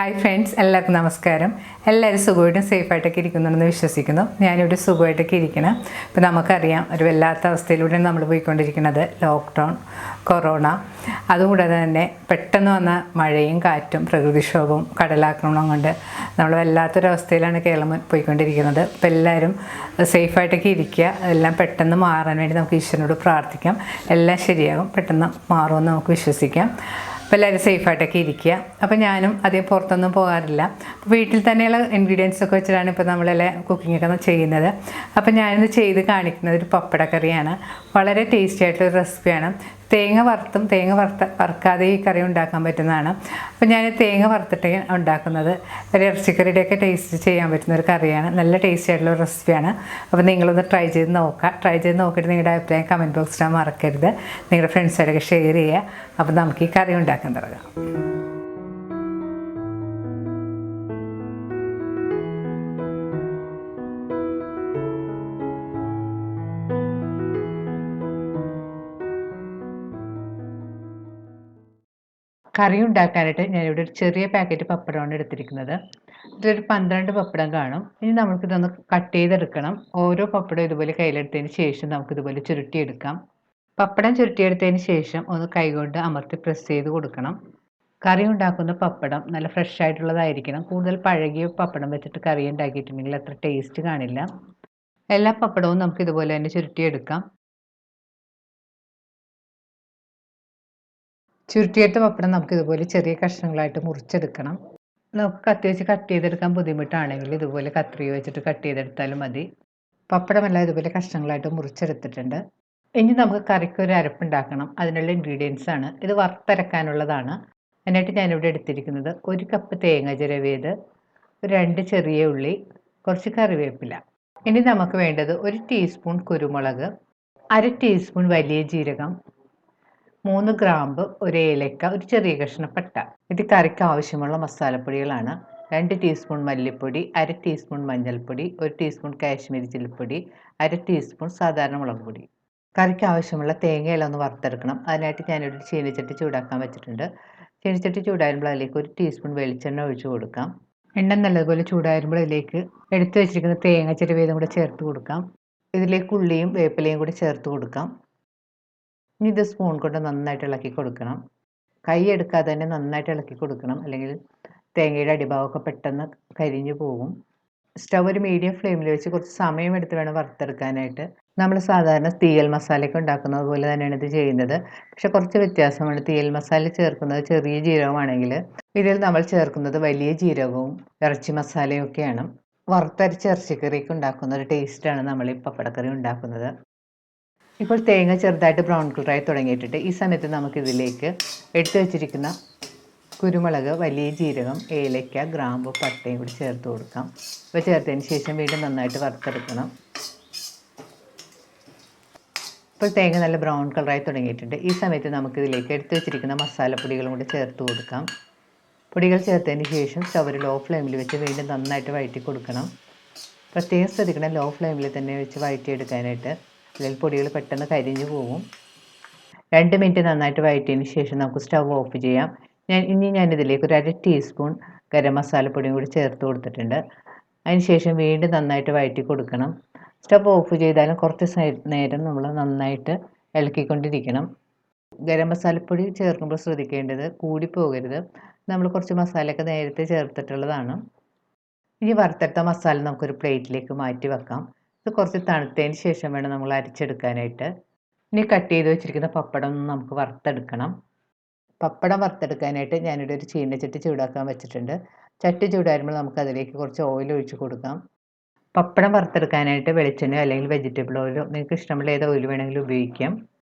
Hi friends, എല്ലാവർക്കും നമസ്കാരം. എല്ലാവരും സുഖമായിട്ടും സേഫായിട്ടൊക്കെ ഇരിക്കുന്നുണ്ടെന്ന് വിശ്വസിക്കുന്നു. ഞാനിവിടെ സുഖമായിട്ടൊക്കെ ഇരിക്കണം. ഇപ്പോൾ നമുക്കറിയാം, ഒരു വല്ലാത്ത അവസ്ഥയിലൂടെ നമ്മൾ പോയിക്കൊണ്ടിരിക്കുന്നത്. ലോക്ക്ഡൗൺ, കൊറോണ, അതുകൂടാതെ തന്നെ പെട്ടെന്ന് വന്ന മഴയും കാറ്റും പ്രകൃതിക്ഷോഭവും കടലാക്രമണം കൊണ്ട് നമ്മൾ വല്ലാത്തൊരവസ്ഥയിലാണ് കേരളം പോയിക്കൊണ്ടിരിക്കുന്നത്. അപ്പോൾ എല്ലാവരും സേഫായിട്ടൊക്കെ ഇരിക്കുക. അതെല്ലാം പെട്ടെന്ന് മാറാൻ വേണ്ടി നമുക്ക് ഈശ്വരനോട് പ്രാർത്ഥിക്കാം. എല്ലാം ശരിയാകും, പെട്ടെന്ന് മാറുമെന്ന് നമുക്ക് വിശ്വസിക്കാം. അപ്പോൾ എല്ലാവരും സേഫായിട്ടൊക്കെ ഇരിക്കുക. അപ്പോൾ ഞാനും അധികം പുറത്തൊന്നും പോകാറില്ല. വീട്ടിൽ തന്നെയുള്ള ഇൻഗ്രീഡിയൻസൊക്കെ വെച്ചിട്ടാണ് ഇപ്പോൾ നമ്മളെല്ലാം കുക്കിങ്ങൊക്കെ ചെയ്യുന്നത്. അപ്പോൾ ഞാനിത് ചെയ്ത് കാണിക്കുന്നത് ഒരു പപ്പടക്കറിയാണ്. വളരെ ടേസ്റ്റി ആയിട്ടുള്ളൊരു റെസിപ്പിയാണ്. തേങ്ങ വറുക്കാതെ ഈ കറി ഉണ്ടാക്കാൻ പറ്റുന്നതാണ്. അപ്പോൾ ഞാൻ തേങ്ങ വറുത്തിട്ട് ഉണ്ടാക്കുന്നത് ഒരു ഇറച്ചിക്കറിയുടെയൊക്കെ ടേസ്റ്റ് ചെയ്യാൻ പറ്റുന്ന ഒരു കറിയാണ്. നല്ല ടേസ്റ്റി ആയിട്ടുള്ള റെസിപ്പിയാണ്. അപ്പോൾ നിങ്ങളൊന്ന് ട്രൈ ചെയ്ത് നോക്കിയിട്ട് നിങ്ങളുടെ അഭിപ്രായം കമൻറ്റ് ബോക്സിൽ മറക്കരുത്. നിങ്ങളുടെ ഫ്രണ്ട്സായിട്ടൊക്കെ ഷെയർ ചെയ്യുക. അപ്പോൾ നമുക്ക് ഈ കറി ഉണ്ടാക്കാൻ തുടങ്ങാം. കറി ഉണ്ടാക്കാനായിട്ട് ഞാനിവിടെ ഒരു ചെറിയ പാക്കറ്റ് പപ്പടമാണ് എടുത്തിരിക്കുന്നത്. ഇതിലൊരു 12 പപ്പടം കാണും. ഇനി നമുക്കിതൊന്ന് കട്ട് ചെയ്തെടുക്കണം. ഓരോ പപ്പടം ഇതുപോലെ കയ്യിലെടുത്തതിന് ശേഷം നമുക്കിതുപോലെ ചുരുട്ടിയെടുക്കാം. പപ്പടം ചുരുട്ടിയെടുത്തതിന് ശേഷം ഒന്ന് കൈകൊണ്ട് അമർത്തി പ്രസ് ചെയ്ത് കൊടുക്കണം. കറി ഉണ്ടാക്കുന്ന പപ്പടം നല്ല ഫ്രഷ് ആയിട്ടുള്ളതായിരിക്കണം. കൂടുതൽ പഴകിയ പപ്പടം വെച്ചിട്ട് കറി ഉണ്ടാക്കിയിട്ടുണ്ടെങ്കിൽ അത്ര ടേസ്റ്റ് കാണില്ല. എല്ലാ പപ്പടവും നമുക്ക് ഇതുപോലെ തന്നെ ചുരുട്ടിയെടുക്കാം. ചുരുട്ടിയെടുത്ത പപ്പടം നമുക്ക് ഇതുപോലെ ചെറിയ കഷ്ണങ്ങളായിട്ട് മുറിച്ചെടുക്കണം. നമുക്ക് കത്തി വെച്ച് കട്ട് ചെയ്തെടുക്കാൻ ബുദ്ധിമുട്ടാണെങ്കിൽ ഇതുപോലെ കത്രിക വെച്ചിട്ട് കട്ട് ചെയ്തെടുത്താലും മതി. പപ്പടമെല്ലാം ഇതുപോലെ കഷ്ണങ്ങളായിട്ട് മുറിച്ചെടുത്തിട്ടുണ്ട്. ഇനി നമുക്ക് കറിക്ക് ഒരു അരപ്പുണ്ടാക്കണം. അതിനുള്ള ഇൻഗ്രീഡിയൻസ് ആണ്. ഇത് വറുത്തരക്കാനുള്ളതാണ്. അതിനായിട്ട് ഞാനിവിടെ എടുത്തിരിക്കുന്നത് 1 കപ്പ് തേങ്ങ ചിരവിയത്, 2 ചെറിയ ഉള്ളി, കുറച്ച് കറിവേപ്പില. ഇനി നമുക്ക് വേണ്ടത് 1 ടീസ്പൂൺ കുരുമുളക്, 1/2 ടീസ്പൂൺ വലിയ ജീരകം, 3 ഗ്രാമ്പ്, 1 ഏലക്ക, ഒരു ചെറിയ കഷ്ണം പട്ട. ഇത് കറിക്ക് ആവശ്യമുള്ള മസാലപ്പൊടികളാണ്. 2 ടീസ്പൂൺ മല്ലിപ്പൊടി, 1/2 ടീസ്പൂൺ മഞ്ഞൾപ്പൊടി, 1 ടീസ്പൂൺ കാശ്മീരി ചില്ലിപ്പൊടി, 1/2 ടീസ്പൂൺ സാധാരണ മുളക് പൊടി. കറിക്ക് ആവശ്യമുള്ള തേങ്ങയെല്ലാം ഒന്ന് വറുത്തെടുക്കണം. അതിനായിട്ട് ഞാനൊരു ചീനച്ചട്ടി ചൂടാക്കാൻ വെച്ചിട്ടുണ്ട്. ചീനച്ചട്ടി ചൂടാകുമ്പോൾ അതിലേക്ക് 1 ടീസ്പൂൺ വെളിച്ചെണ്ണ ഒഴിച്ചു കൊടുക്കാം. എണ്ണ നല്ലതുപോലെ ചൂടാകുമ്പോൾ ഇതിലേക്ക് എടുത്തു വെച്ചിരിക്കുന്ന തേങ്ങ ചിരവിയതും കൂടെ ചേർത്ത് കൊടുക്കാം. ഇതിലേക്ക് ഉള്ളിയും വേപ്പിലയും കൂടി ചേർത്ത് കൊടുക്കാം. ഇനി ഇത് സ്പൂൺ കൊണ്ട് നന്നായിട്ട് ഇളക്കി കൊടുക്കണം. കൈ എടുക്കാതെ തന്നെ നന്നായിട്ട് ഇളക്കി കൊടുക്കണം, അല്ലെങ്കിൽ തേങ്ങയുടെ അടിഭാഗമൊക്കെ പെട്ടെന്ന് കരിഞ്ഞു പോകും. സ്റ്റവ് ഒരു മീഡിയം ഫ്ലെയിമിൽ വെച്ച് കുറച്ച് സമയമെടുത്ത് വേണം വറുത്തെടുക്കാനായിട്ട്. നമ്മൾ സാധാരണ തീയൽ മസാലയൊക്കെ ഉണ്ടാക്കുന്നത് പോലെ തന്നെയാണ് ഇത് ചെയ്യുന്നത്. പക്ഷെ കുറച്ച് വ്യത്യാസമാണ്. തീയൽ മസാല ചേർക്കുന്നത് ചെറിയ ജീരകമാണെങ്കിൽ ഇതിൽ നമ്മൾ ചേർക്കുന്നത് വലിയ ജീരകവും ഇറച്ചി മസാലയും ഒക്കെയാണ്. വറുത്തരച്ച് ഇറച്ചിക്കറിയൊക്കെ ഉണ്ടാക്കുന്ന ഒരു ടേസ്റ്റാണ് നമ്മൾ ഈ പപ്പടക്കറി ഉണ്ടാക്കുന്നത്. ഇപ്പോൾ തേങ്ങ ചെറുതായിട്ട് ബ്രൗൺ കളറായി തുടങ്ങിയിട്ടുണ്ട്. ഈ സമയത്ത് നമുക്കിതിലേക്ക് എടുത്തു വെച്ചിരിക്കുന്ന കുരുമുളക്, വലിയ ജീരകം, ഏലക്ക, ഗ്രാമ്പു, പട്ടയും കൂടി ചേർത്ത് കൊടുക്കാം. അപ്പോൾ ചേർത്തതിന് ശേഷം വീണ്ടും നന്നായിട്ട് വറുത്തെടുക്കണം. ഇപ്പോൾ തേങ്ങ നല്ല ബ്രൗൺ കളറായി തുടങ്ങിയിട്ടുണ്ട്. ഈ സമയത്ത് നമുക്കിതിലേക്ക് എടുത്തു വെച്ചിരിക്കുന്ന മസാലപ്പൊടികളും കൂടി ചേർത്ത് കൊടുക്കാം. പൊടികൾ ചേർത്തതിന് ശേഷം സ്റ്റവ് ലോ ഫ്ലെയിമിൽ വെച്ച് വീണ്ടും നന്നായിട്ട് വഴറ്റി കൊടുക്കണം. പ്രത്യേകം ശ്രദ്ധിക്കണം, ലോ ഫ്ലെയിമിൽ തന്നെ വെച്ച് വഴറ്റിയെടുക്കാനായിട്ട്. അല്ലെങ്കിൽ പൊടികൾ പെട്ടെന്ന് കരിഞ്ഞു പോകും. 2 മിനിറ്റ് നന്നായിട്ട് വഴറ്റിയതിന് ശേഷം നമുക്ക് സ്റ്റവ് ഓഫ് ചെയ്യാം. ഞാനിതിലേക്ക് ഒരു 1/2 ടീസ്പൂൺ ഗരം മസാലപ്പൊടിയും കൂടി ചേർത്ത് കൊടുത്തിട്ടുണ്ട്. അതിന് ശേഷം വീണ്ടും നന്നായിട്ട് വഴറ്റി കൊടുക്കണം. സ്റ്റവ് ഓഫ് ചെയ്താലും കുറച്ച് നേരം നമ്മൾ നന്നായിട്ട് ഇളക്കിക്കൊണ്ടിരിക്കണം. ഗരം മസാലപ്പൊടി ചേർക്കുമ്പോൾ ശ്രദ്ധിക്കേണ്ടത് കൂടിപ്പോകരുത്. നമ്മൾ കുറച്ച് മസാലയൊക്കെ നേരത്തെ ചേർത്തിട്ടുള്ളതാണ്. ഇനി വറുത്തെടുത്ത മസാല നമുക്കൊരു പ്ലേറ്റിലേക്ക് മാറ്റി വെക്കാം. ഇത് കുറച്ച് തണുത്തതിന് ശേഷം വേണം നമ്മൾ അരച്ചെടുക്കാനായിട്ട്. ഇനി കട്ട് ചെയ്ത് വെച്ചിരിക്കുന്ന പപ്പടം നമുക്ക് വറുത്തെടുക്കണം. പപ്പടം വറുത്തെടുക്കാനായിട്ട് ഞാനിവിടെ ഒരു ചീനച്ചട്ടി ചൂടാക്കാൻ വെച്ചിട്ടുണ്ട്. ചട്ടി ചൂടാകുമ്പോൾ നമുക്ക് അതിലേക്ക് കുറച്ച് ഓയിൽ ഒഴിച്ച് കൊടുക്കാം. പപ്പടം വറുത്തെടുക്കാനായിട്ട് വെളിച്ചെണ്ണയോ അല്ലെങ്കിൽ വെജിറ്റബിൾ ഓയിലോ, നിങ്ങൾക്ക് ഇഷ്ടമുള്ള ഏത് ഓയിൽ വേണമെങ്കിലും ഉപയോഗിക്കാം.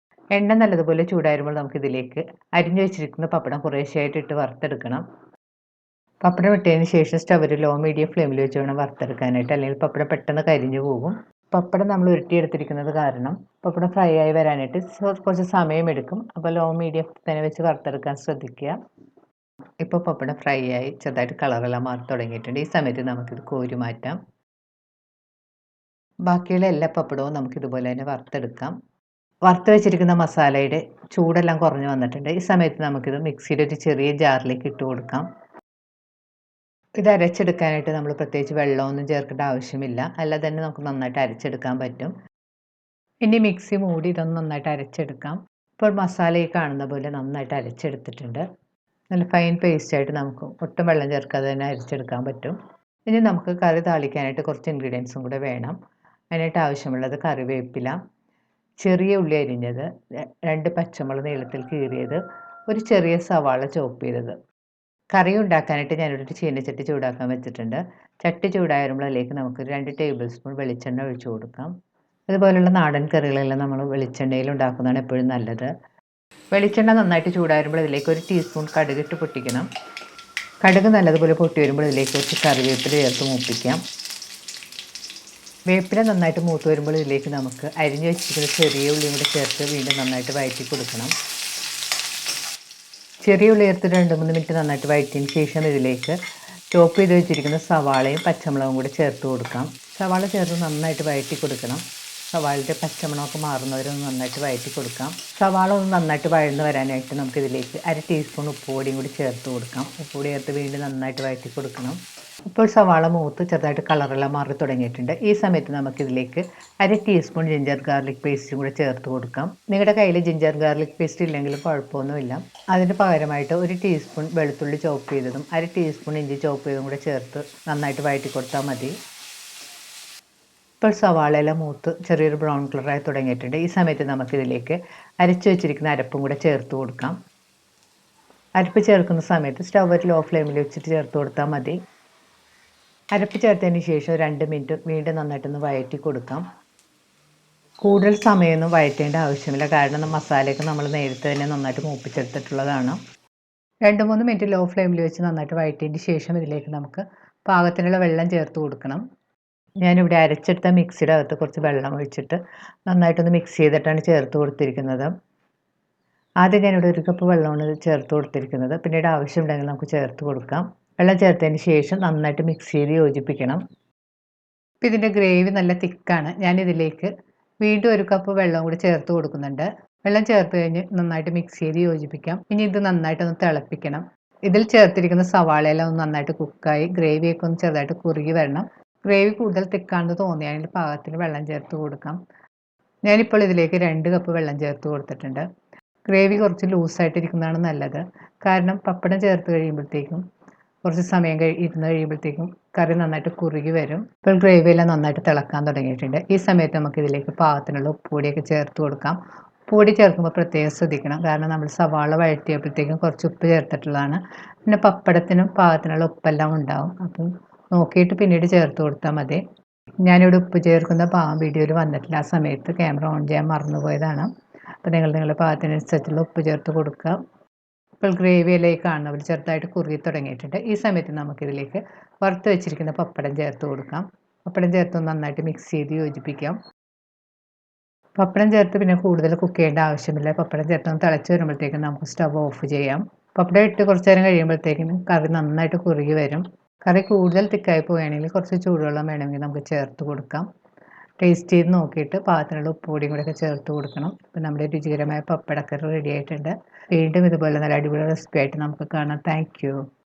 എണ്ണ നല്ലതുപോലെ ചൂടാകുമ്പോൾ നമുക്കിതിലേക്ക് അരിഞ്ഞു വെച്ചിരിക്കുന്ന പപ്പടം കുറേശ്ശെയായിട്ട് ഇട്ട് വറുത്തെടുക്കണം. പപ്പടം ഇട്ടതിന് ശേഷം സ്റ്റവ് ലോ മീഡിയം ഫ്ലെയിമിൽ വെച്ച് വേണം വറുത്തെടുക്കാനായിട്ട്, അല്ലെങ്കിൽ പപ്പടം പെട്ടെന്ന് കരിഞ്ഞു പോകും. പപ്പടം നമ്മൾ ഉരുട്ടിയെടുത്തിരിക്കുന്നത് കാരണം പപ്പടം ഫ്രൈ ആയി വരാനായിട്ട് കുറച്ച് സമയമെടുക്കും. അപ്പോൾ ലോ മീഡിയം തന്നെ വെച്ച് വറുത്തെടുക്കാൻ ശ്രദ്ധിക്കുക. ഇപ്പോൾ പപ്പടം ഫ്രൈ ആയി ചെറുതായിട്ട് കളറെല്ലാം മാറി തുടങ്ങിയിട്ടുണ്ട്. ഈ സമയത്ത് നമുക്കിത് കോരി മാറ്റാം. ബാക്കിയുള്ള എല്ലാ പപ്പടവും നമുക്കിതുപോലെ തന്നെ വറുത്തെടുക്കാം. വറുത്ത് വെച്ചിരിക്കുന്ന മസാലയുടെ ചൂടെല്ലാം കുറഞ്ഞു വന്നിട്ടുണ്ട്. ഈ സമയത്ത് നമുക്കിത് മിക്സിയുടെ ഒരു ചെറിയ ജാറിലേക്ക് ഇട്ട് കൊടുക്കാം. ഇത് അരച്ചെടുക്കാനായിട്ട് നമ്മൾ പ്രത്യേകിച്ച് വെള്ളമൊന്നും ചേർക്കേണ്ട ആവശ്യമില്ല. അല്ലാതെ തന്നെ നമുക്ക് നന്നായിട്ട് അരച്ചെടുക്കാൻ പറ്റും. ഇനി മിക്സി മൂടി ഇതൊന്ന് നന്നായിട്ട് അരച്ചെടുക്കാം. ഇപ്പോൾ മസാല ഈ കാണുന്ന പോലെ നന്നായിട്ട് അരച്ചെടുത്തിട്ടുണ്ട്. നല്ല ഫൈൻ പേസ്റ്റായിട്ട് നമുക്ക് ഒട്ടും വെള്ളം ചേർക്കാതെ തന്നെ അരച്ചെടുക്കാൻ പറ്റും. ഇനി നമുക്ക് കറി താളിക്കാനായിട്ട് കുറച്ച് ഇൻഗ്രീഡിയൻസും കൂടെ വേണം. അതിനായിട്ട് ആവശ്യമുള്ളത് കറിവേപ്പില, ചെറിയ ഉള്ളി അരിഞ്ഞത്, 2 പച്ചമുളക് നീളത്തിൽ കീറിയത്, ഒരു ചെറിയ സവാള ചോപ്പ് ചെയ്തത്. കറി ഉണ്ടാക്കാനായിട്ട് ഞാനിവിടെ ഒരു ചീനച്ചട്ടി ചൂടാക്കാൻ വെച്ചിട്ടുണ്ട്. ചട്ടി ചൂടായി വരുമ്പോൾ അതിലേക്ക് നമുക്ക് 2 ടേബിൾ സ്പൂൺ വെളിച്ചെണ്ണ ഒഴിച്ചു കൊടുക്കാം. അതുപോലുള്ള നാടൻ കറികളെല്ലാം നമ്മൾ വെളിച്ചെണ്ണയിൽ ഉണ്ടാക്കുന്നതാണ് എപ്പോഴും നല്ലത്. വെളിച്ചെണ്ണ നന്നായിട്ട് ചൂടായി വരുമ്പോൾ ഇതിലേക്ക് 1 ടീസ്പൂൺ കടുകിട്ട് പൊട്ടിക്കണം. കടുക് നല്ലതുപോലെ പൊട്ടി വരുമ്പോൾ ഇതിലേക്ക് കുറച്ച് കറിവേപ്പില ചേർത്ത് മൂപ്പിക്കാം. വേപ്പില നന്നായിട്ട് മൂത്ത് വരുമ്പോൾ ഇതിലേക്ക് നമുക്ക് അരിഞ്ഞു വെച്ചിരിക്കുന്ന ചെറിയ ഉള്ളിയും കൂടി ചേർത്ത് വീണ്ടും നന്നായിട്ട് വഴറ്റി കൊടുക്കണം. ചെറിയ ഉള്ളി ചേർത്ത് 2-3 മിനിറ്റ് നന്നായിട്ട് വഴറ്റിയതിന് ശേഷം ഇതിലേക്ക് ചോപ്പ് ചെയ്ത് വെച്ചിരിക്കുന്ന സവാളയും പച്ചമുളകും കൂടി ചേർത്ത് കൊടുക്കാം. സവാള ചേർത്ത് നന്നായിട്ട് വഴറ്റി കൊടുക്കണം. സവാളയുടെ പച്ചമണമൊക്കെ മാറുന്നവരെ ഒന്ന് നന്നായിട്ട് വഴറ്റി കൊടുക്കാം. സവാള ഒന്ന് നന്നായിട്ട് വഴന്ന് വരാനായിട്ട് നമുക്കിതിലേക്ക് 1/2 ടീസ്പൂൺ ഉപ്പുപൊടിയും കൂടി ചേർത്ത് കൊടുക്കാം. ഉപ്പുപൊടി ചേർത്ത് വീണ്ടും നന്നായിട്ട് വഴറ്റി കൊടുക്കണം. ഇപ്പോൾ സവാള മൂത്ത് ചെറുതായിട്ട് കളറെല്ലാം മാറി തുടങ്ങിയിട്ടുണ്ട്. ഈ സമയത്ത് നമുക്കിതിലേക്ക് 1/2 ടീസ്പൂൺ ജിഞ്ചർ ഗാർലിക് പേസ്റ്റും കൂടെ ചേർത്ത് കൊടുക്കാം. നിങ്ങളുടെ കയ്യിൽ ജിഞ്ചർ ഗാർലിക് പേസ്റ്റ് ഇല്ലെങ്കിലും കുഴപ്പമൊന്നുമില്ല. അതിന് പകരമായിട്ട് 1 ടീസ്പൂൺ വെളുത്തുള്ളി ചോപ്പ് ചെയ്തതും 1/2 ടീസ്പൂൺ ഇഞ്ചി ചോപ്പ് ചെയ്തതും കൂടെ ചേർത്ത് നന്നായിട്ട് വഴറ്റി കൊടുത്താൽ മതി. ഇപ്പോൾ സവാളയെല്ലാം മൂത്ത് ചെറിയൊരു ബ്രൗൺ കളറായി തുടങ്ങിയിട്ടുണ്ട്. ഈ സമയത്ത് നമുക്കിതിലേക്ക് അരച്ചു വെച്ചിരിക്കുന്ന അരപ്പും കൂടെ ചേർത്ത് കൊടുക്കാം. അരപ്പ് ചേർക്കുന്ന സമയത്ത് സ്റ്റവ് ഒരു ലോ ഫ്ലെയിമിൽ വെച്ചിട്ട് ചേർത്ത് കൊടുത്താൽ മതി. അരപ്പ് ചേർത്തതിന് ശേഷം 2 മിനിറ്റ് വീണ്ടും നന്നായിട്ടൊന്ന് വഴറ്റി കൊടുക്കാം. കൂടുതൽ സമയമൊന്നും വഴറ്റേണ്ട ആവശ്യമില്ല. കാരണം മസാലയൊക്കെ നമ്മൾ നേരത്തെ തന്നെ നന്നായിട്ട് മൂപ്പിച്ചെടുത്തിട്ടുള്ളതാണ്. 2-3 മിനിറ്റ് ലോ ഫ്ലെയിമിൽ വെച്ച് നന്നായിട്ട് വഴറ്റിയതിന് ശേഷം ഇതിലേക്ക് നമുക്ക് പാകത്തിനുള്ള വെള്ളം ചേർത്ത് കൊടുക്കണം. ഞാനിവിടെ അരച്ചെടുത്ത മിക്സിയുടെ അകത്ത് കുറച്ച് വെള്ളം ഒഴിച്ചിട്ട് നന്നായിട്ടൊന്ന് മിക്സ് ചെയ്തിട്ടാണ് ചേർത്ത് കൊടുത്തിരിക്കുന്നത്. ആദ്യം ഞാനിവിടെ 1 കപ്പ് വെള്ളമാണ് ചേർത്ത് കൊടുത്തിരിക്കുന്നത്. പിന്നീട് ആവശ്യമുണ്ടെങ്കിൽ നമുക്ക് ചേർത്ത് കൊടുക്കാം. വെള്ളം ചേർത്തതിന് ശേഷം നന്നായിട്ട് മിക്സ് ചെയ്ത് യോജിപ്പിക്കണം. ഇപ്പോൾ ഇതിൻ്റെ ഗ്രേവി നല്ല തിക്കാണ്. ഞാനിതിലേക്ക് വീണ്ടും 1 കപ്പ് വെള്ളം കൂടി ചേർത്ത് കൊടുക്കുന്നുണ്ട്. വെള്ളം ചേർത്ത് കഴിഞ്ഞ് നന്നായിട്ട് മിക്സ് ചെയ്ത് യോജിപ്പിക്കാം. ഇനി ഇത് നന്നായിട്ടൊന്ന് തിളപ്പിക്കണം. ഇതിൽ ചേർത്തിരിക്കുന്ന സവാളയെല്ലാം ഒന്ന് നന്നായിട്ട് കുക്കായി ഗ്രേവിയൊക്കെ ഒന്ന് ചെറുതായിട്ട് കുറുകി വരണം. ഗ്രേവി കൂടുതൽ തിക്കാണെന്ന് തോന്നിയാൽ പാകത്തിന് വെള്ളം ചേർത്ത് കൊടുക്കാം. ഞാനിപ്പോൾ ഇതിലേക്ക് 2 കപ്പ് വെള്ളം ചേർത്ത് കൊടുത്തിട്ടുണ്ട്. ഗ്രേവി കുറച്ച് ലൂസായിട്ടിരിക്കുന്നതാണ് നല്ലത്. കാരണം പപ്പടം ചേർത്ത് കഴിയുമ്പോഴത്തേക്കും കുറച്ച് സമയം ഇരുന്ന് കഴിയുമ്പോഴത്തേക്കും കറി നന്നായിട്ട് കുറുകി വരും. ഇപ്പോൾ ഗ്രേവിയെല്ലാം നന്നായിട്ട് തിളക്കാൻ തുടങ്ങിയിട്ടുണ്ട്. ഈ സമയത്ത് നമുക്ക് ഇതിലേക്ക് പാകത്തിനുള്ള ഉപ്പുപൊടിയൊക്കെ ചേർത്ത് കൊടുക്കാം. ഉപ്പുപൊടി ചേർക്കുമ്പോൾ പ്രത്യേകം ശ്രദ്ധിക്കണം. കാരണം നമ്മൾ സവാള വഴറ്റിയപ്പോഴത്തേക്കും കുറച്ച് ഉപ്പ് ചേർത്തിട്ടുള്ളതാണ്. പിന്നെ പപ്പടത്തിനും പാകത്തിനുള്ള ഉപ്പെല്ലാം ഉണ്ടാവും. അപ്പം നോക്കിയിട്ട് പിന്നീട് ചേർത്ത് കൊടുത്താൽ മതി. ഞാനിവിടെ ഉപ്പ് ചേർക്കുന്ന വീഡിയോയിൽ വന്നിട്ടില്ല. ആ സമയത്ത് ക്യാമറ ഓൺ ചെയ്യാൻ മറന്നുപോയതാണ്. അപ്പോൾ നിങ്ങളുടെ പാകത്തിനനുസരിച്ചുള്ള ഉപ്പ് ചേർത്ത് കൊടുക്കുക. ഇപ്പോൾ ഗ്രേവിയിലേക്ക് കാണുന്നവർ ചെറുതായിട്ട് കുറുകി തുടങ്ങിയിട്ടുണ്ട്. ഈ സമയത്ത് നമുക്കിതിലേക്ക് വറുത്ത് വെച്ചിരിക്കുന്ന പപ്പടം ചേർത്ത് കൊടുക്കാം. പപ്പടം ചേർത്ത് നന്നായിട്ട് മിക്സ് ചെയ്ത് യോജിപ്പിക്കാം. പപ്പടം ചേർത്ത് പിന്നെ കൂടുതൽ കുക്ക് ചെയ്യേണ്ട ആവശ്യമില്ല. പപ്പടം ചേർത്ത് തിളച്ച് വരുമ്പോഴത്തേക്കും നമുക്ക് സ്റ്റവ് ഓഫ് ചെയ്യാം. പപ്പടം ഇട്ട് കുറച്ച് നേരം കഴിയുമ്പോഴത്തേക്കും കറി നന്നായിട്ട് കുറുകി വരും. കറി കൂടുതൽ തിക്കായി പോവുകയാണെങ്കിൽ കുറച്ച് ചൂടുവെള്ളം വേണമെങ്കിൽ നമുക്ക് ചേർത്ത് കൊടുക്കാം. ടേസ്റ്റ് ചെയ്ത് നോക്കിയിട്ട് പാകത്തിനുള്ള ഉപ്പുപൊടിയും കൂടെയൊക്കെ ചേർത്ത് കൊടുക്കണം. അപ്പോൾ നമ്മുടെ രുചികരമായ പപ്പടക്കറി റെഡി ആയിട്ടുണ്ട്. വീണ്ടും ഇതുപോലെ നല്ല അടിപൊളി റെസിപ്പി ആയിട്ട് നമുക്ക് കാണാം. Thank you.